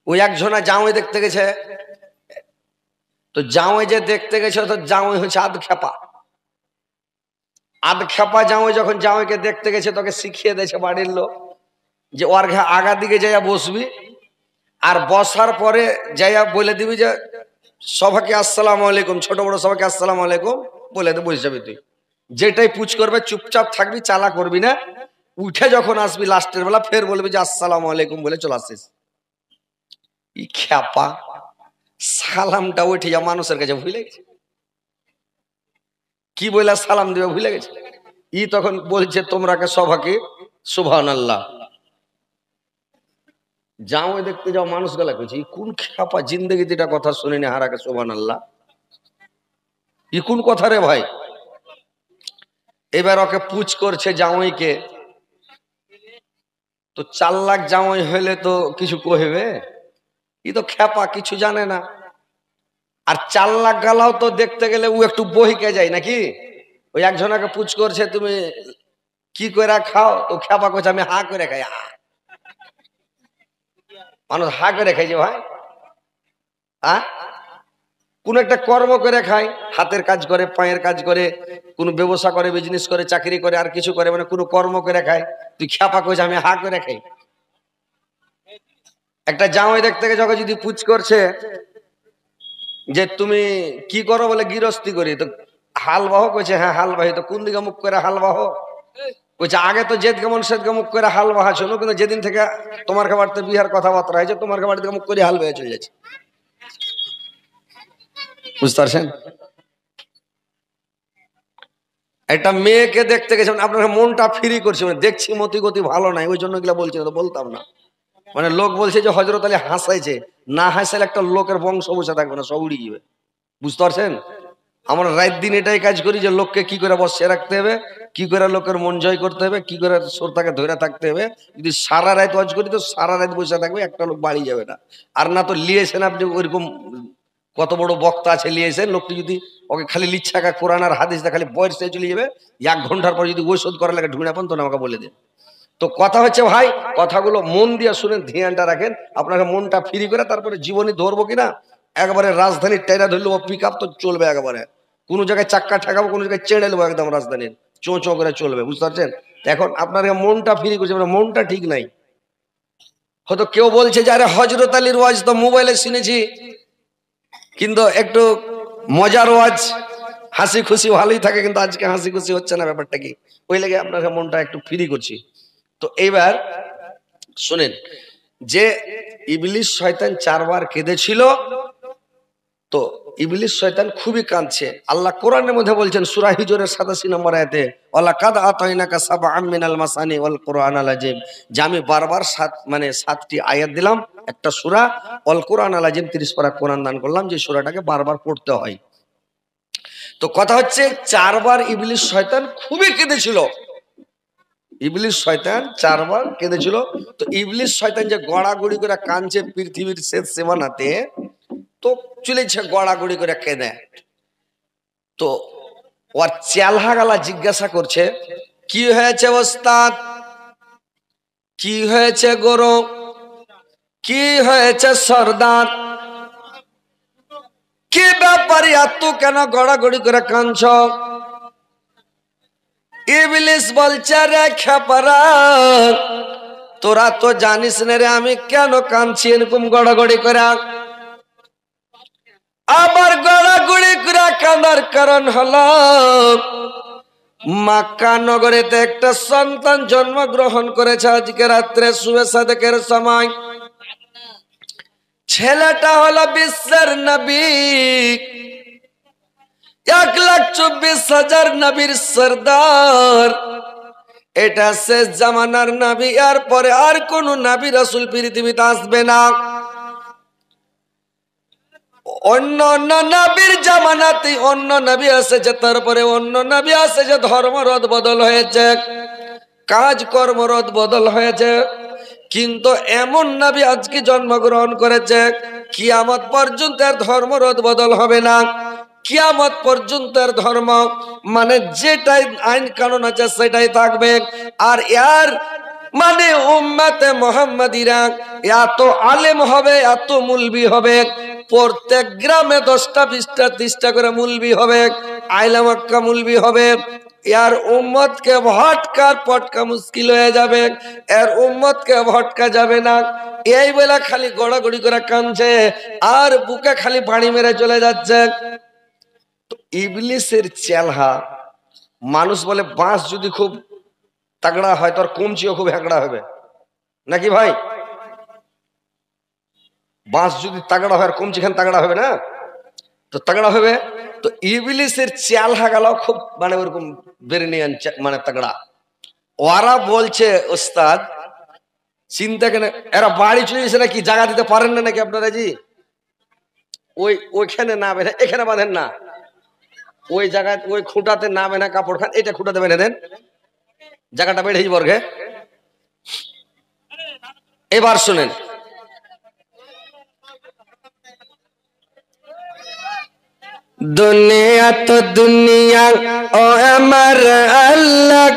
ওই একজনা জামাই দেখতে গেছে, তো জামাই যে দেখতে গেছে তো জামাই হচ্ছে আধ খেপা। আধ খেপা জামাই যখন জামাইকে দেখতে গেছে তোকে শিখিয়ে দিয়েছে বাড়ির লোক যে ওর আগা দিকে যাইয়া বসবি, আর বসার পরে যাইয়া বলে দিবি যে সবাইকে আসসালামু আলাইকুম, ছোট বড় সবাইকে আসসালামু আলাইকুম বলে দে, বসে যাবি। তুই যেটাই পুছ করবে চুপচাপ থাকবি, চালা করবি না। উঠে যখন আসবি লাস্টের বেলা ফের বলবি যে আসসালামু আলাইকুম বলে চলে আসিস। ই খেপা সালামটা উঠে যা মানুষের কাছে ভুলে গেছে, কি বলে সালাম দিবে ভুলে গেছে। ই তখন বলছে তোমরাকে সবাইকে সুবহানাল্লাহ। জামাই দেখতে যাও মানুষ গলা করছে, ই কোন খেপা জিন্দগিতে এটা কথা শুনিনি, হারাকে সুবহানাল্লাহ। ই কোন কথা রে ভাই। এবার ওকে পুছ করছে জামাইকে, তো 4 লাখ জামাই হইলে তো কিছু কইবে, ই তো খেপা কিছু জানে না। আর 4 লাখ গালাও তো দেখতে গেলে ও একটু বহিকে যায় নাকি। ওই একজনাকে পুছ করছে তুমি কি করে খাও, তো খেপা করছে আমি হা করে খাই। মানুষ হা করে খাই যে ভাই, কোন একটা কর্ম করে খায়, হাতের কাজ করে, পায়ের কাজ করে, কোন ব্যবসা করে, বিজনেস করে, চাকরি করে, আর কিছু করে, মানে কোন কর্ম করে খায়। তুই খেপা কইছ আমি হা করে খাই। একটা জামাই দেখতে গেছে, যখন যদি পুছ করছে যে তুমি কি করো, বলে গৃহস্থী করি। তো হাল বাহ কইছে হ্যাঁ হাল বাহি। তো কোন দিকে মুখ করে হাল বাহ কইছে আগে তো জেদ কেমন সেদকে মুখ করে হাল বাহা ছিল, কিন্তু যেদিন থেকে তোমার খাবারতে বিহার কথাবার্তা হয়েছে, তোমার খাবার দিকে মুখ করে হাল বেয়ে চলে যাচ্ছে। বুঝতে পারছেন? একটা মেয়েকে দেখতে গেছে, আপনার মনটা ফ্রি করছে, মানে দেখছি মতি গতি ভালো নাই, ওই জন্য এগুলা বলছি, না তো বলতাম না। মানে লোক বলছে যে হযরত আলী হাসাইছে, না হাসাইলে একটা লোকের বংশ বসে থাকবে না, সব উড়ে যাবে। বুঝতে পারছেন? আমরা রাত দিন এটাই কাজ করি যে লোককে কি করে বসিয়ে রাখতে হবে, কি করে লোকের মন জয় করতে হবে, কি করে শ্রোতাকে ধরে থাকতে হবে। যদি সারা রাত ওয়াজ করি তো সারা রাত বসে থাকবে, একটা লোক বাড়ি যাবে না। আর না তো লিয়েছেন আপনি ওইরকম কত বড় বক্তা আছে লিয়েছেন, লোকটি যদি ওকে খালি লিচ্ছাকা কোরআন আর হাদিস খালি বয়সে চলে যাবে, 1 ঘন্টার পর যদি ঔষধ করা লাগে ঢুঁড়া পান, তো আমাকে বলে দেন। তো কথা হচ্ছে ভাই, কথাগুলো মন দিয়ে শুনেন, ধ্যানটা রাখেন, আপনাকে মনটা ফ্রি করে তারপরে জীবনী ধরবো কিনা। একবারে রাজধানীর টাইরা ধরলে ও পিক আপ তো চলবে, একেবারে কোনো জায়গায় চাক্কা ঠেকাবো, কোনো জায়গায় চেড়ে নেবো, একদম রাজধানীর চোঁ চোঁ করে চলবে। বুঝতে পারছেন? এখন আপনার মনটা ফ্রি করছে, মনটা ঠিক নাই। হয়তো কেউ বলছে যে আরে হযরত আলীর ওয়াজ তো মোবাইলে শুনেছি, কিন্তু একটু মজার ওয়াজ, হাসি খুশি ভালোই থাকে, কিন্তু আজকে হাসি খুশি হচ্ছে না, ব্যাপারটা কি? ওই লেগে আপনার মনটা একটু ফ্রি করছি। তো এইবার শুনেন যে ইবলিস শয়তান 4 বার কেঁদেছিল। তো ইবলিস শয়তান খুবই কাঁদছে। আল্লাহ কোরআনের মধ্যে বলছেন সূরা হিজরের 87 নম্বর আয়াতে, ওয়ালাকাদ আতাইনাকা সাবআম মিনাল মাসানি ওয়াল কুরআনাল আযীম, যে আমি বারবার 7টি আয়াত দিলাম, একটা সূরা ওয়াল কুরআনাল আযীম 30 পারা কোরআন দান করলাম, যে সূরাটাকে বারবার পড়তে হয়। তো কথা হচ্ছে 4 বার ইবলিস শয়তান খুবই কেঁদেছিল। ইবলিস শয়তান 4 বার কেঁদেছিল। তো ইবলিস শয়তান যে গড়াগড়ি করে কাঁদছে পৃথিবীর শেষ সীমানাতে, তো চলেছে গড়াগড়ি করে কেঁদে। তো ওর চেলা গালা জিজ্ঞাসা করছে কি হয়েছে ওস্তাদ, কি হয়েছে গরু, কি হয়েছে সর্দার, কি ব্যাপার এত কেন গড়াগড়ি করে কাঁদছ? ইবলিস বলছে রে খেপারা, তোরা তো জানিস না রে আমি কেন কাঁদছি এরকম গড়াগড়ি করে। আবার গড়াগড়ি করে কাঁদার কারণ হলো মক্কা নগরীতে একটা সন্তান জন্মগ্রহণ করেছে আজকে রাত্রে শুয়ে সাদেকের সময়। ছেলেটা হলো বিশ্বের নবী, 1,24,000 নবীর সর্দার। এটা শেষ জামানার নবী, এর পরে আর কোন নবী রাসূল পৃথিবীতে আসবে না। অন্য অন্য নবীর জামানাতে অন্য নবী এসেছে, তারপরে অন্য নবী এসেছে, ধর্ম রদ বদল হয়েছে, কাজ কর্ম রদ বদল হয়েছে, কিন্তু এমন নবী আজকে জন্মগ্রহণ করেছে কিয়ামত পর্যন্ত এর ধর্ম রদ বদল হবে না। কিয়ামত পর্যন্ত এর ধর্ম মানে যেটাই আইন কানুন আছে সেটাই থাকবে। আর এর মানে উম্মতে মুহাম্মাদিরা এত আলেম হবে, এত মুলবি হবে, প্রত্যেক গ্রামে 10টা 20টা 30টা করে মুলবি হবে, আইলা মক্কা মুলবি হবে। এর উম্মতকে ভটকার পটকা মুশকিল হয়ে যাবে, এর উম্মতকে ভটকা যাবে না। এই বেলা খালি গড়াগড়ি করে কাঁদছে আর বুকে খালি বাড়ি মেরে চলে যাচ্ছে। তো ইবলিসের চেলহা, মানুষ বলে বাঁশ যদি খুব তাগড়া হয় তোর কমচিও খুব হ্যাংড়া হবে নাকি ভাই? বাঁশ যদি তাগড়া হয় আর কমচি খান তাগড়া হবে না, তো তাগড়া হবে। তো ইবলিসের চেলহা গেল খুব মানে ওরকম বেরেনিয়ান মানে তাগড়া। ওরা বলছে ওস্তাদ চিন্তা কেন, এরা বাড়ি চলে গেছে নাকি, জায়গা দিতে পারেন না নাকি আপনারা জি? ওইখানে না বেঁধে এখানে বাঁধেন না, ওই জায়গায় ওই খুঁটাতে না বেঁধে কাপড় খান, এটা খুঁটাতে বেঁধে দেন, জায়গাটা বেড়ে বর্গে। এবার শুনেন, दुनिया तो दुनिया ओ अमर अल्लाह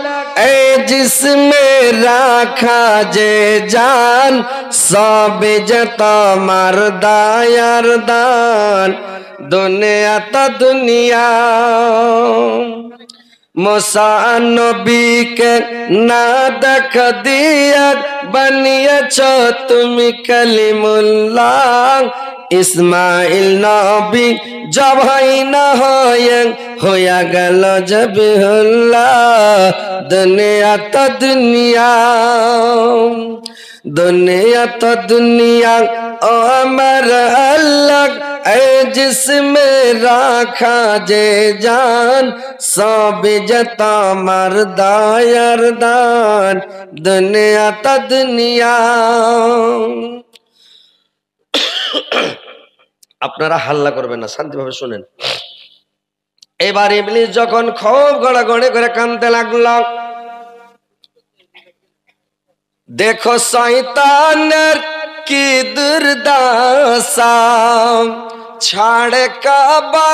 ए जिसमें रखा जे जान सब जता मरदा यारदान। दुनिया तो दुनिया मूसा नबी के ना देख दिया बनिएछो तुमी कलिमुल्लाह। इस्माइल नबी जब ना होया गल जबहुल्लाह। दुनिया तो दुनिया, दुनिया तो दुनिया ओ अमर अल्लाह ऐ जिसमें रखा जे जान सब जता मरदा यारदान। दुनिया तो दुनिया। আপনারা হাল্লা করবেন না, শান্তিভাবে শুনেন। এবার ইবলিস যখন খুব গড়াগড়ি করে কাঁদতে লাগলো, দেখো শয়তানের কি দুর্দশা, ছাড়ে কাবা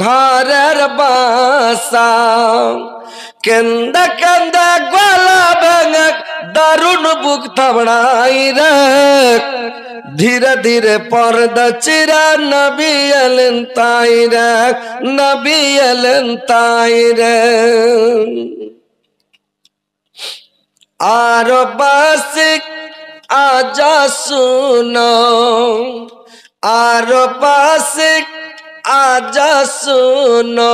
ঘরের বাসা। কেন্দা কেন্দা গলা ভেঙে দারুণ বুক থাবড়াই রে, ধীরে ধীরে পর্দা চিরা নবী এলেন তাই রে, নবী এলেন তাই রে। আর বাসিক আজা শুনো, আর বাসিক আজা শুনো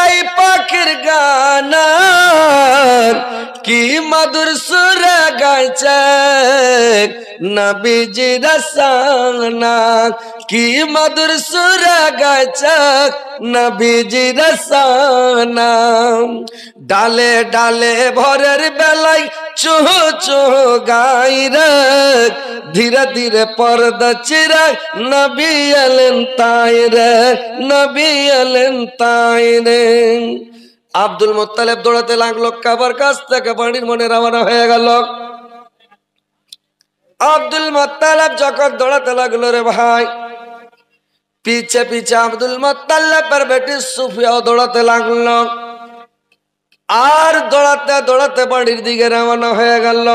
এই পাখির গান, কি মধুর সুরে গাইছে নবীজি রসানা, কি মধুর সুরে গাইছে নবীজি রসানা। ডালে ডালে ভোরের বেলায় চুহ চুহ গাই রে, ধীরে ধীরে পর্দা চিরা নবী এলেন তাই রে, নবী এলেন তাই রে। আব্দুল মুত্তালিব দৌড়াতে লাগলো, কাবার কাছ থেকে বাড়ির মনে রওনা হয়ে গেল। আব্দুল মুত্তালিব যখন দৌড়াতে লাগলো রে ভাই, পিছে পিছে আব্দুল মুত্তালিবের বেটি সুফিয়াও দৌড়াতে লাগলো। আর দৌড়াতে দৌড়াতে বাড়ির দিকে রওনা হয়ে গেল।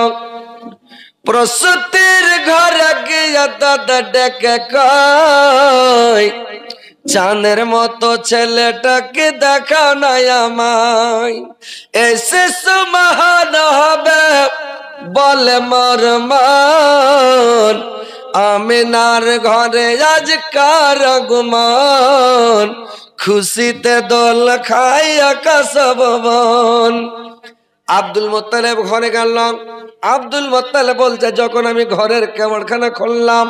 প্রসূতির ঘরে গিয়ে দাদা ডেকে কয়, চাঁদের মতো ছেলেটাকে দেখাও না আমায়, এসে সুমহান হবে বলে মোর মন। আমিনার ঘরে আজ কার আগমন, খুশিতে দোল খাই আকাশ ভবন। আব্দুল মুত্তালিব ঘরে গেল। আব্দুল মুত্তালিব বলছে, যখন আমি ঘরের কেমনখানা খুললাম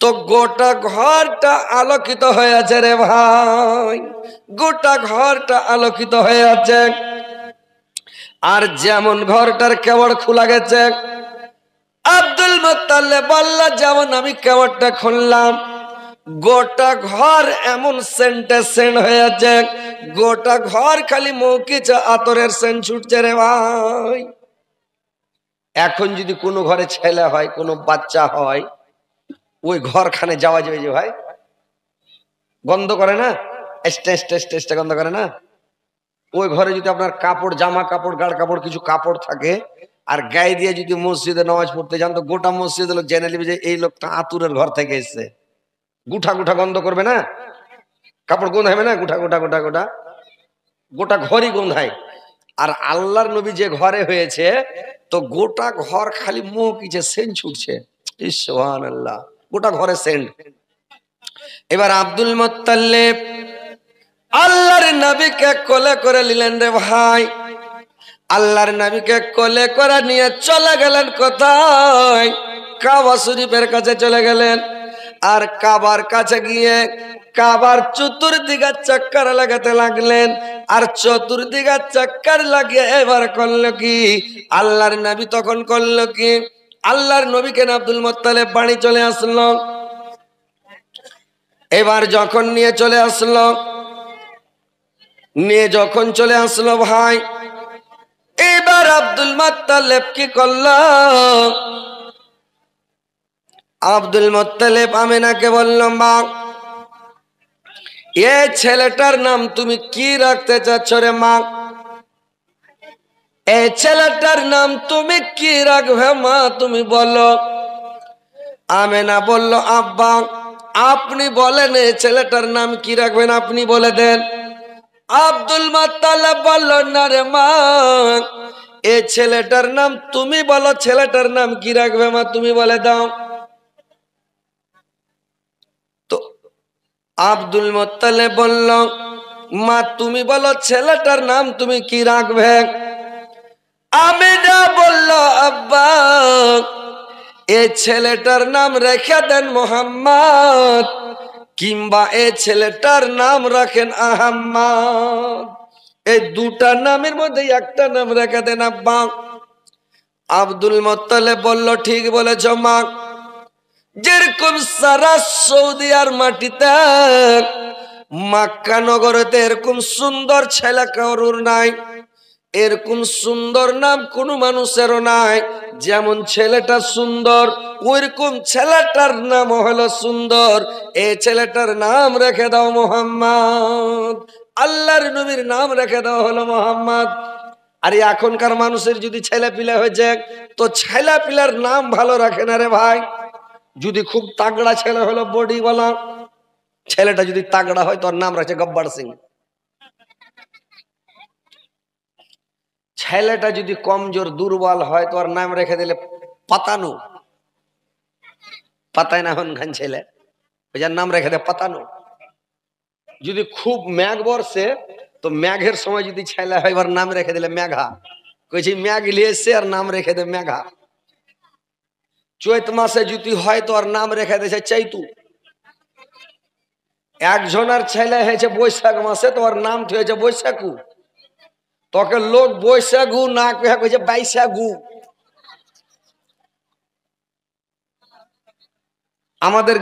তো গোটা ঘরটা আলোকিত হয়ে আছে রে ভাই, গোটা ঘরটা আলোকিত হয়ে আছে। আর যেমন ঘরটার কেবড় খোলা গেছে, আব্দুল মুত্তালিব বলল যেমন আমি কেবড়টা খুললাম, গোটা ঘর এমন সেন্টে সেন্ট হয়ে আছে, গোটা ঘর খালি মৌকিছে আতরের সেন্ট ছুটছে রে ভাই। এখন যদি কোনো ঘরে ছেলে হয়, কোনো বাচ্চা হয়, ওই ঘরখানে যাওয়া যাবে যে ভাই, গন্ধ করে না, স্টেস্টে গন্ধ করে না। ওই ঘরে যদি আপনার কাপড়, জামা কাপড়, গাড় কাপড়, কিছু কাপড় থাকে, আর গায়ে দিয়ে যদি মসজিদে নামাজ পড়তে যান তো গোটা মসজিদে লোক জেনে নেবে যে এই লোকটা আতুরের ঘর থেকে এসছে। গুঠা গুঠা গন্ধ করবে না, কাপড় গন্ধ হবে না, গুঠা গুঠা গুঠা গুঠা গোটা ঘরই গন্ধায়। আর আল্লাহর নবী যে ঘরে হয়েছে তো গোটা ঘর খালি মুখ ইচ্ছে সেন্ট ছুটছে, সুবহানাল্লাহ, গোটা ঘরে সেন্ট। এবার আব্দুল মুত্তালিব আল্লাহর নবীকে কোলে করে নিলেন রে ভাই। আল্লাহর নবীকে কোলে করে নিয়ে চলে গেলেন কোথায়? কাবা শরীফের কাছে চলে গেলেন। আর কাবার কাছে গিয়ে কাবার চতুর্দিকে চক্কর লাগাতে লাগলেন। আর চতুর্দিকে চক্কর লাগিয়ে এবার করলো কি, আল্লাহর নবী তখন করলো কি, আল্লাহর নবীকে আব্দুল মুত্তালিব বাড়ি চলে আসলো। এবার যখন নিয়ে চলে আসলো, নিয়ে যখন চলে আসলো ভাই, এবার আব্দুল মুত্তালিব কি করলো? আব্দুল মুত্তালিব আমিনাকে বলল, মা এই ছেলেটার নাম তুমি কি রাখতে চাচ্ছ রে মা? এই ছেলেটার নাম তুমি কি রাখবে মা, তুমি বলো। আমিনা বলল, আব্বা আপনি বলেন এই ছেলেটার নাম কি রাখবেন, আপনি বলে দেন। আব্দুল মুত্তালিব বলল, না রে মা, এই ছেলেটার নাম তুমি বলো, ছেলেটার নাম কি রাখবে মা তুমি বলে দাও। তো আব্দুল মুত্তালিব বলল, মা তুমি বলো ছেলেটার নাম তুমি কি রাখবে। আমিনা বলল, আব্বা এই ছেলেটার নাম রেখে দেন মোহাম্মদ, কিংবা এই ছেলেটার নাম রাখেন আহম্মদ। এই দুটা নামের মধ্যে একটা নাম রেখে দেন আব্বা। আব্দুল মুত্তালিব বলল, ঠিক বলেছ মা। যেরকম সারা সৌদি আর মাটিতে মক্কা নগরেতে এরকম সুন্দর ছেলে কারুর নাই, এরকম সুন্দর নাম কোন মানুষেরও নাই। যেমন ছেলেটা সুন্দর ওইরকম ছেলেটার নাম হলো সুন্দর। এই ছেলেটার নাম রেখে দাও মোহাম্মদ। আল্লাহর নবীর নাম রেখে দাও হলো মোহাম্মদ। আর এখনকার মানুষের যদি ছেলে পিলা হয়েছে তো ছেলে পিলার নাম ভালো রাখে না রে ভাই। যদি খুব তাগড়া ছেলে হলো বডি বলা, ছেলেটা যদি তাগড়া হয় তোর নাম রাখছে গব্বর সিং। ছেলেটা যদি কমজোর দুর্বল হয় তোর নাম রেখে দিলে পাতানু। পাতায় না হন খান ছেলে, ওই নাম রেখে দে পাতানু। যদি খুব মেঘ বর্ষে তো মেঘের সময় যদি ছেলে হয় এবার নাম রেখে দিলে মেঘা। কইছি মেঘ লিয়েছে আর নাম রেখে দে মেঘা। চৈত মাসে যদি হয় তো আর নাম রেখে দিয়েছে চৈতু। একজনের ছেলে হয়েছে বৈশাখ মাসে তো আর নাম হয়েছে বৈশাখু। তোকে লোক বৈশাখু না কইছে বাইশাখু। আমাদের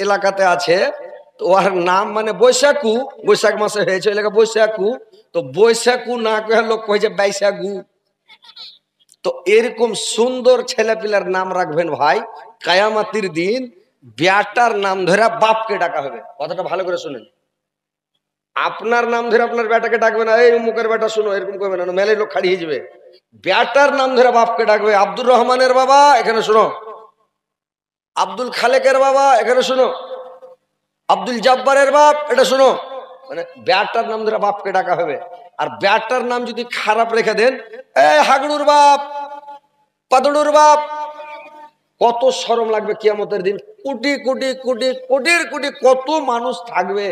এলাকাতে আছে তো ওর নাম মানে বৈশাখু, বৈশাখ মাসে হয়েছে এলাকা বৈশাখু। তো বৈশাখু না কয়ে লোক কইছে বাইশাখু। তো এরকম সুন্দর ছেলে পিলার নাম রাখবেন ভাই, কায়ামাতির দিন বেটার নাম ধরে বাপকে ডাকা হবে। কথাটা ভালো করে শুনেন। আপনার নাম ধরে আপনার বেটাকে ডাকবে না, এই মুখের বেটা শুনো এরকম করবে না, মেলে লোক খাড়িয়ে যাবে। বেটার নাম ধরে বাপকে ডাকবে। আব্দুর রহমানের বাবা এখানে শুনো, আব্দুল খালেকের বাবা এখানে শুনো, আব্দুল জব্বারের বাপ এটা শুনো। মানে বেটার নাম ধরে বাপকে ডাকা হবে। আর বেটার নাম যদি খারাপ রেখে দেন, এ হাগড়ুর বাপ, পাদড়ুর বাপ, কত শরম লাগবে কিয়ামতের দিন। কোটি কোটি কোটি কোটির কোটি কত মানুষ থাকবে,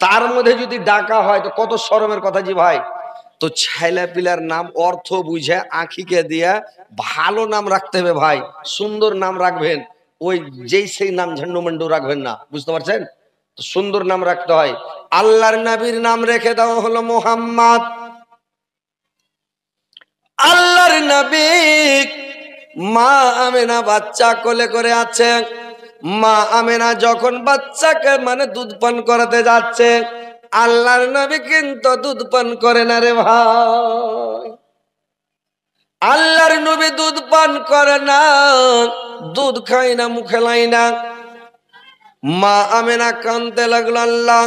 তার মধ্যে যদি ডাকা হয় তো কত শরমের কথা জি ভাই। তো ছেলে পিলার নাম অর্থ বুঝে আঁখিকে দিয়ে ভালো নাম রাখতে হবে ভাই, সুন্দর নাম রাখবেন। ওই যেই সেই নাম ঝন্ডুমন্ডু রাখবেন না, বুঝতে পারছেন? তো সুন্দর নাম রাখতে হয়। আল্লাহর নবীর নাম রেখে দেওয়া হলো মোহাম্মদ। আল্লাহর নবী মা আমেনা বাচ্চা কোলে করে আছে। মা আমেনা যখন বাচ্চাকে মানে দুধ পান করাতে যাচ্ছে, আল্লাহর নবী কিন্তু দুধ পান করে না রে ভাই। আল্লাহর নবী দুধ পান করে না, দুধ খায় না, মুখে লাই না। মা আমেনা কাঁদতে লাগলো। আল্লাহ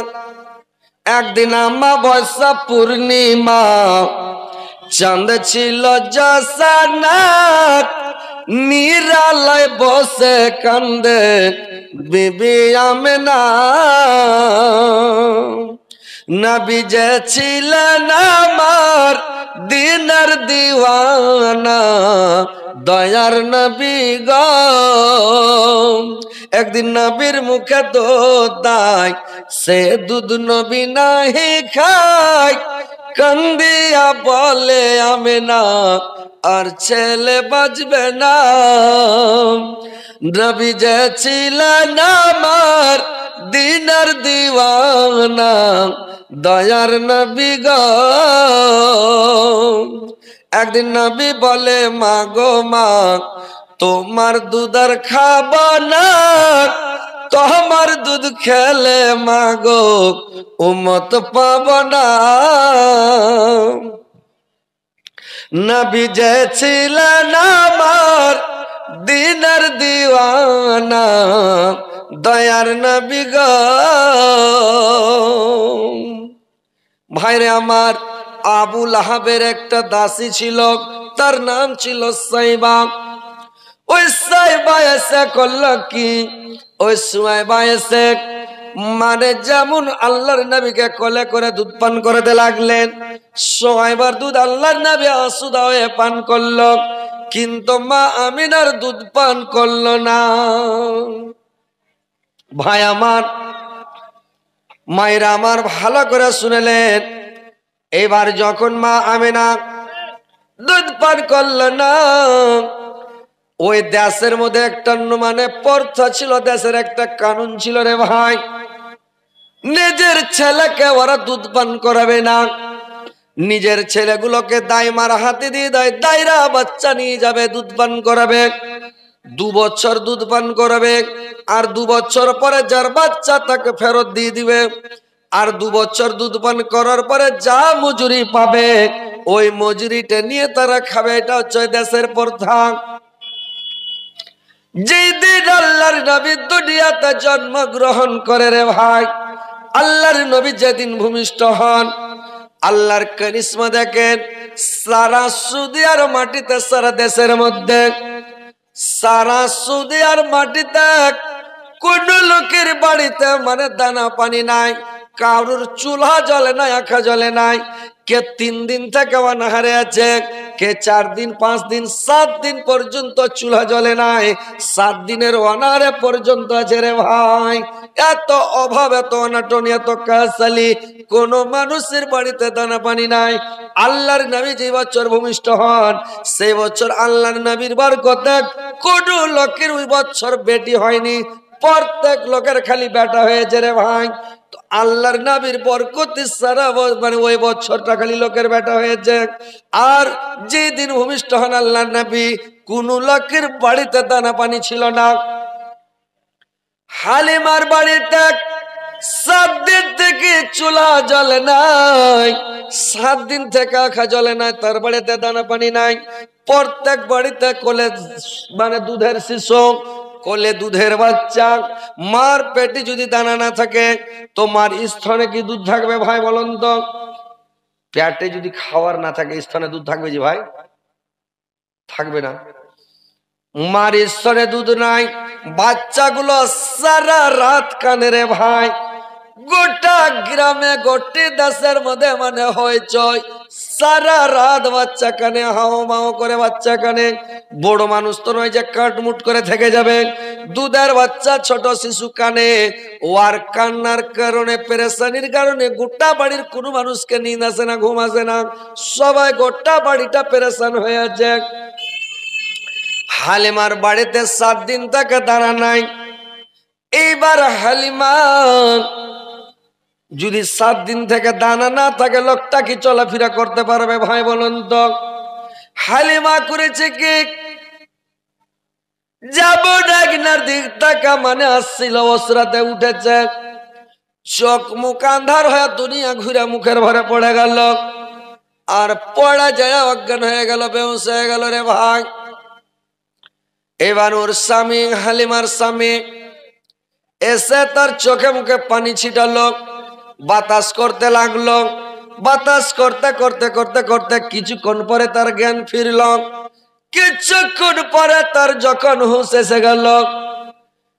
একদিন আমাবস্যা পূর্ণিমা, চাঁদ ছিল জাসানাত নিরালায় বসে কান্দে বিবি আমেনা। নবী যে ছিলেন আমার দিনের দিওয়ানা, দয়ার নবী গো। একদিন নবীর মুখে দুধ দেয়, সে দুধ নবী নাহি খায়। কান্দিয়া বলে আমেনা, আর ছেলে বাঁচবে না। নবী যে ছিলেন আমার দিনের দিওয়ানা, দয়ার নবী গো। একদিন নবী বলে মা গো মা, তোমার দুধ আর খাবো না। তোমার দুধ খেলে মা গো উম্মত পাব না। নবী যে ছিলেন আমার দিনের দিওয়ানা, দয়ার নবী গো। ভাইরে আমার, আবু লাহাবের একটা দাসী ছিল, তার নাম ছিল সাইবা। ওই সাইবা এসে করল কি, ওই সুয়াইবা এসে মানে যেমন আল্লাহর নবীকে কোলে করে দুধ পান করতে লাগলেন, সুয়াইবার দুধ আল্লাহর নবী আসুদা হয়ে পান করলো, কিন্তু মা আমিনার দুধ পান করলো না। ভাই আমার, মায়েরা আমার, ভালো করে শুনলেন। এবার যখন মা আমিনা দুধ পান করলো না, ওই দেশের মধ্যে একটা মানে প্রথা ছিল, দেশের একটা কানুন ছিল রে ভাই, নিজের ছেলেকে ওরা দুধ পান করাবে না। নিজের ছেলেগুলোকে দাইমার হাতে দিয়ে দেয়, দায়রা বাচ্চা নিয়ে যাবে দুধ পান করাবে। 2 বছর দুধ পান করাবে, আর 2 বছর পরে যার বাচ্চা তাকে ফেরত দিয়ে দিবে। আর 2 বছর দুধ পান করার পরে যা মজুরি পাবে, ওই মজুরিটা নিয়ে তারা খাবে। এটা হচ্ছে দেশের প্রথা। যেদিন আল্লাহর নবী দুনিয়াতে জন্মগ্রহণ করে রে ভাই, আল্লাহর নবী যেদিন ভূমিষ্ঠ হন, আল্লাহর কারিশমা দেখেন। সারা সৌদি আর মাটিতে, সারা দেশের মধ্যে, সারা সৌদি আর মাটিতে কোন লোকের বাড়িতে মানে দানা পানি নাই, কারুর চুলা জ্বলে নাই, আঁখা জ্বলে নাই। কে 3 দিন থেকে অনাহারে আছে, কে 4 দিন, 5 দিন, 7 দিন পর্যন্ত চুলা জ্বলে নাই। 7 দিনের অনাহারে পর্যন্ত আছে রে ভাই। এত অভাব, এত অনাটন, এত কাসালি, কোন মানুষের বাড়িতে দানা পানি নাই। আল্লাহর নবী যে বছর ভূমিষ্ঠ হন, সেই বছর আল্লাহর নবীর বরকতে কোন লোকের ওই বছর বেটি হয়নি, প্রত্যেক লোকের খালি বেটা হয়েছে রে ভাই। তো আল্লাহর নবীর বরকতে সারা মানে ওই বছরটা খালি লোকের বেটা হয়েছে। আর যেদিন ভূমিষ্ঠ হন আল্লাহর নবী, কোন লোকের বাড়িতে দানা পানি ছিল না। হালিমার বাড়িতে 7 দিন থেকে চুলা জ্বলে নাই, 7 দিন থেকে আঁখা জ্বলে নাই, তার বাড়িতে দানা পানি নাই। প্রত্যেক বাড়িতে কোলে মানে দুধের শিশু, কোলে দুধের বাচ্চা। মার পেটে যদি দানা না থাকে, তো মার স্তনে কি দুধ থাকবে ভাই বলুন তো? পেটে যদি খাওয়ার না থাকে, স্তনে দুধ থাকবে যে ভাই? থাকবে না। মার স্তনে দুধ নাই, বাচ্চাগুলো সারা রাত কানে রে ভাই। গোটা গ্রামে, গোটি দেশের মধ্যে মানে হইচই, সারা রাত বাচ্চা কানে, হাও মাও করে বাচ্চা কানে। বড় মানুষ তো নয় যে কাটমুট করে থেকে যাবে। দুধের বাচ্চা, ছোট শিশু কানে। ও আর কান্নার কারণে, পেরেশানির কারণে গোটা বাড়ির কোনো মানুষকে নিন্দ আসে না, ঘুম আসে না। সবাই গোটা বাড়িটা পেরেশান হয়ে আছে। হালিমার বাড়িতে 7 দিন থেকে দানা নাই। এইবার হালিমা যদি 7 দিন থেকে দানা না থাকে, লোকটা কি চলাফেরা করতে পারবে ভাই বলুন তো? হালিমা করেছে কি, যাব ডাকনার দিক টাকা মানে আসছিল, অসরাতে উঠেছে, চোখ মুখ আন্ধার হয়ে দুনিয়া ঘুরে মুখের ভরে পড়ে গেল। আর পড়া যায় অজ্ঞান হয়ে গেল, বেহুশ হয়ে গেল রে ভাই। এবার ওর স্বামী, হালিমার স্বামী এসে তার চোখে মুখে পানি ছিটালো, বাতাস করতে লাগলো। বাতাস করতে করতে করতে করতে কিছুক্ষণ পরে তার জ্ঞান ফিরল। কিছুক্ষণ পরে তার যখন হুঁশ এসে গেল,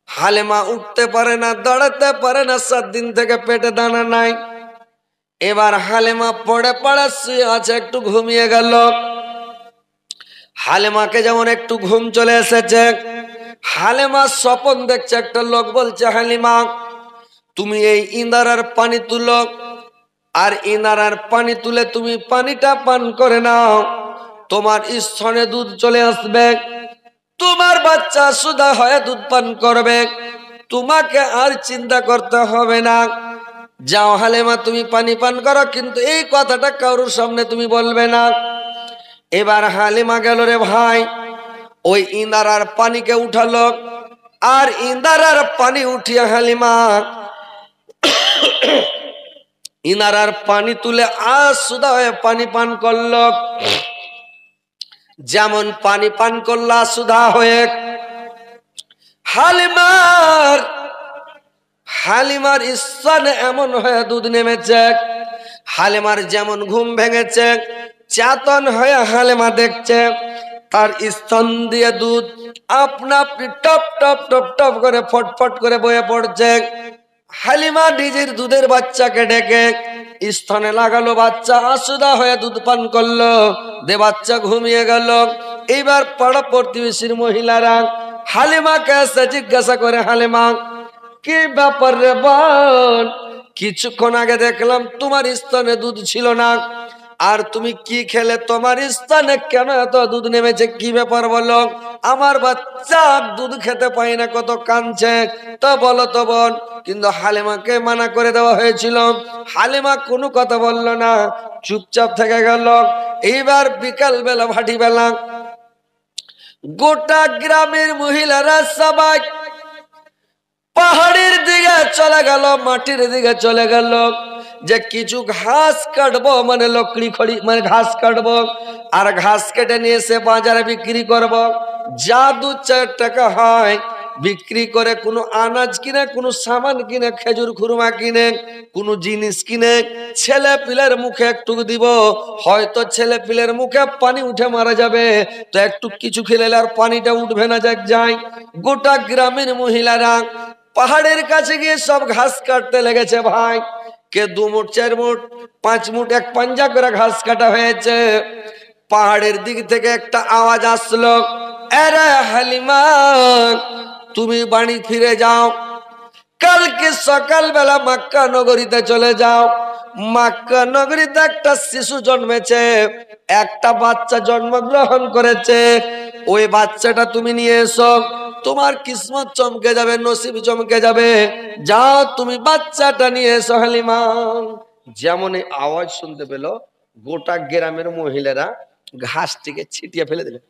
হালিমা উঠতে পারে না, দাঁড়াতে পারে না, 7 দিন থেকে পেটে দানা নাই। এবার হালিমা পড়ে পড়ে শুয়ে আছে, একটু ঘুমিয়ে গেল। হালিমাকে যেমন একটু ঘুম চলে এসেছে, হালিমা স্বপন দেখছে, একটা লোক বলছে, হালিমা তুমি এই ইন্দারার পানি তুলো, আর ইনারার পানি তুলে তুমি পানিটা পান করে নাও, তোমার স্তনে দুধ চলে আসবে, তোমার বাচ্চা সুধা হয়ে দুধ পান করবে, তোমাকে আর চিন্তা করতে হবে না। যাও হালিমা তুমি পানি পান করো, কিন্তু এই কথাটা কারোর সামনে তুমি বলবে না। এবার হালিমা গেল রে ভাই, ওই ইন্দারার পানিকে উঠালো, আর ইন্দারার পানি উঠিয়ে হালিমা ইনারার পানি তুলে আর সুদা হয়ে পানি পান করল। যেমন পানি পান করলা সুধা হয়ে হালিমার স্তনে এমন হয়ে দুধ নেমেছে। হালিমার যেমন ঘুম ভেঙেছে, চেতন হয়ে হালিমা দেখছে তার স্তন দিয়ে দুধ আপনা আপনি টপ টপ টপ টপ করে ফটফট করে বয়ে পড়ছে। হালিমা নিজের দুধের বাচ্চাকে ডেকে স্তনে লাগালো, বাচ্চা আসুদা হয়ে দুধ পান করলো, দে বাচ্চা ঘুমিয়ে গেল। এইবার পাড়া প্রতিবেশীর মহিলারা হালিমাকে এসে জিজ্ঞাসা করে, হালিমা কি ব্যাপার রে বোন, কিছুক্ষণ আগে দেখলাম তোমার স্তনে দুধ ছিল না, আর তুমি কি খেলে তোমার স্তনে কেন এত দুধ নেমেছে, কি ব্যাপার বলো? আমার বাচ্চা দুধ খেতে পায় না, কত কাঁদছে, তো বলো তো বোন। কিন্তু হালিমাকে মানা করে দেওয়া হয়েছিল, হালিমা কোনো কথা বলল না, চুপচাপ থেকে গেল। এইবার বিকাল বেলা ভাটি বেলা গোটা গ্রামের মহিলারা সবাই পাহাড়ের দিকে চলে গেল, মাটির দিকে চলে গেল, যে কিছু ঘাস কাটবো, মানে লকড়ি খড়ি মানে ঘাস কাটবো, আর ঘাস কেটে নিয়ে এসে বাজারে বিক্রি করব। যা 2-4 টাকা হয় বিক্রি করে কোনো আনাজ কিনে, কোনো সামান কিনে, খেজুর খুরমা কিনে, কোনো জিনিস কিনে ছেলে পিলের মুখে একটু দিব, হয়তো ছেলে পিলের মুখে পানি উঠে মারা যাবে, তো একটু কিছু খেলে আর পানিটা উঠবে না, যাক যায়। গোটা গ্রামের মহিলারা পাহাড়ের কাছে গিয়ে সব ঘাস কাটতে লেগেছে ভাই। কে 2 মুঠ 4 মুঠ 5 মুঠ এক পাঞ্জা করে ঘাস কাটা হয়েছে। পাহাড়ের দিক থেকে একটা আওয়াজ আসলো, আরে হালিমা তুমি বাড়ি ফিরে যাও, কালকে সকালবেলা মক্কা নগরীতে চলে যাও। মক্কা নগরীতে একটা শিশু জন্মেছে, একটা বাচ্চা জন্মগ্রহণ করেছে, ওই বাচ্চাটা তুমি নিয়ে এসো, তোমার কিসমত চমকে যাবে, নসিব চমকে যাবে, যাও তুমি বাচ্চাটা নিয়ে এসো হালিমা। যেমন এই আওয়াজ শুনতে পেল, গোটা গ্রামের মহিলারা ঘাসটিকে ছিটিয়ে ফেলে দিলেন।